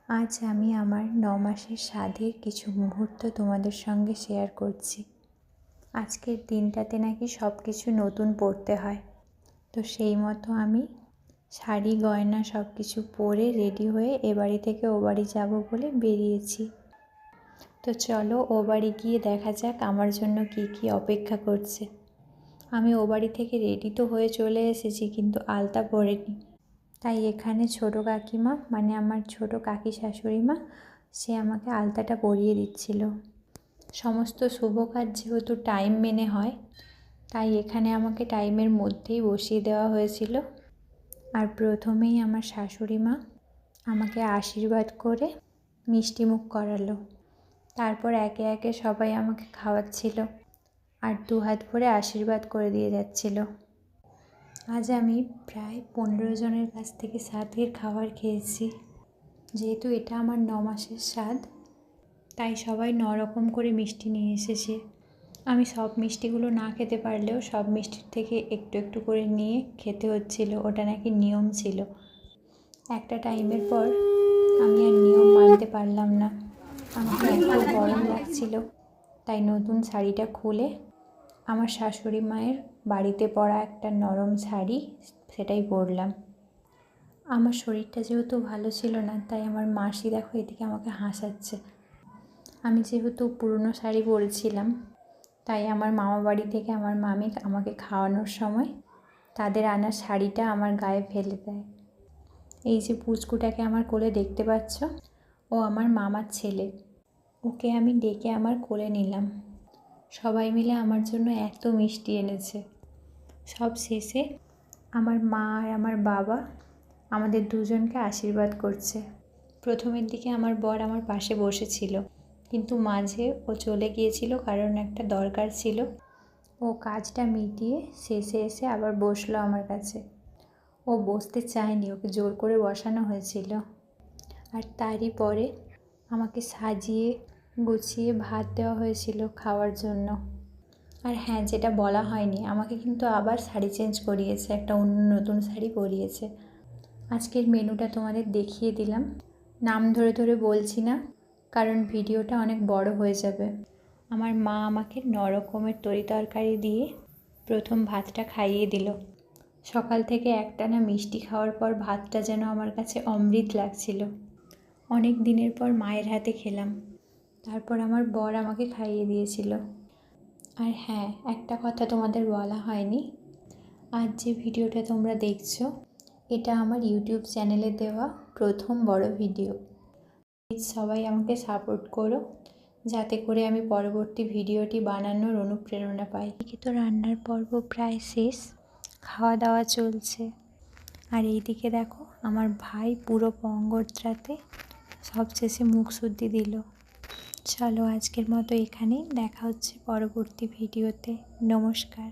আজ আমি আমার 9 মাসের স্বাদের কিছু মুহূর্ত তোমাদের সঙ্গে শেয়ার করছি। আজকের দিনটাতে নাকি সব কিছু নতুন পরতে হয়, তো সেই মতো আমি শাড়ি গয়না সব কিছু পরে রেডি হয়ে এ বাড়ি থেকে ও বাড়ি যাবো বলে বেরিয়েছি। তো চলো ও বাড়ি গিয়ে দেখা যাক আমার জন্য কি কি অপেক্ষা করছে। আমি ও বাড়ি থেকে রেডি তো হয়ে চলে এসেছি, কিন্তু আলতা পরিনি। তাই এখানে ছোটো কাকিমা, মানে আমার ছোটো কাকি শাশুড়ি মা, সে আমাকে আলতাটা পরিয়ে দিচ্ছিল। সমস্ত শুভ কাজ যেহেতু টাইম মেনে হয়, তাই এখানে আমাকে টাইমের মধ্যেই বসিয়ে দেওয়া হয়েছিল। আর প্রথমেই আমার শাশুড়ি মা আমাকে আশীর্বাদ করে মিষ্টি মুখ করালো। তারপর একে একে সবাই আমাকে খাওয়াচ্ছিল আর 2 হাত ভরে আশীর্বাদ করে দিয়ে যাচ্ছিল। আজ আমি প্রায় 15 জনের কাছ থেকে স্বাদের খাবার খেয়েছি। যেহেতু এটা আমার 9 মাসের স্বাদ, তাই সবাই 9 রকম করে মিষ্টি নিয়ে এসেছে। আমি সব মিষ্টিগুলো না খেতে পারলেও সব মিষ্টির থেকে একটু একটু করে নিয়ে খেতে হচ্ছিল, ওটা নাকি নিয়ম ছিল। একটা টাইমের পর আমি আর নিয়ম মানতে পারলাম না। আমাকে এত গরম লাগছিল, তাই নতুন শাড়িটা খুলে আমার শাশুড়ি মায়ের বাড়িতে পরা একটা নরম শাড়ি, সেটাই পরলাম। আমার শরীরটা যেহেতু ভালো ছিল না, তাই আমার মাসি দেখো এদিকে আমাকে হাসাচ্ছে। আমি যেহেতু পুরনো শাড়ি পরেছিলাম, তাই আমার মামা বাড়ি থেকে আমার মামি আমাকে খাওয়ানোর সময় তাদের আনা শাড়িটা আমার গায়ে ফেলে দেয়। এই যে পুচকুটাকে আমার কোলে দেখতে পাচ্ছ, ও আমার মামার ছেলে। ওকে আমি ডেকে আমার কোলে নিলাম। সবাই মিলে আমার জন্য এত মিষ্টি এনেছে। সব শেষে আমার মা আর আমার বাবা আমাদের দুজনকে আশীর্বাদ করছে। প্রথমের দিকে আমার বর আমার পাশে বসেছিল, কিন্তু মাঝে ও চলে গিয়েছিল কারণ একটা দরকার ছিল। ও কাজটা মিটিয়ে শেষে এসে আবার বসলো আমার কাছে। ও বসতে চায়নি, ওকে জোর করে বসানো হয়েছিল। আর তারই পরে আমাকে সাজিয়ে গুছিয়ে ভাত দেওয়া হয়েছিল খাওয়ার জন্য। আর হ্যাঁ, যেটা বলা হয়নি, আমাকে কিন্তু আবার শাড়ি চেঞ্জ করিয়েছে, একটা অন্য নতুন শাড়ি পরিয়েছে। আজকের মেনুটা তোমাদের দেখিয়ে দিলাম। নাম ধরে ধরে বলছি না, কারণ ভিডিওটা অনেক বড় হয়ে যাবে। আমার মা আমাকে 9 রকমের তরিতরকারি দিয়ে প্রথম ভাতটা খাইয়ে দিল। সকাল থেকে একটানা মিষ্টি খাওয়ার পর ভাতটা যেন আমার কাছে অমৃত লাগছিল। অনেক দিনের পর মায়ের হাতে খেলাম। তারপর আমার বর আমাকে খাইয়ে দিয়েছিল। আর হ্যাঁ, একটা কথা তোমাদের বলা হয়নি, আজ যে ভিডিওটা তোমরা দেখছো, এটা আমার ইউটিউব চ্যানেলে দেওয়া প্রথম বড় ভিডিও। প্লিজ সবাই আমাকে সাপোর্ট করো, যাতে করে আমি পরবর্তী ভিডিওটি বানানোর অনুপ্রেরণা পাই। এদিকে তো রান্নার পর্ব প্রায় শেষ, খাওয়া দাওয়া চলছে। আর এইদিকে দেখো আমার ভাই পুরো গঙ্গোত্রাতে সবশেষে মুখ শুদ্ধি দিল। চলো আজকের মতো এখানেই, দেখা হচ্ছে পরবর্তী ভিডিওতে। নমস্কার।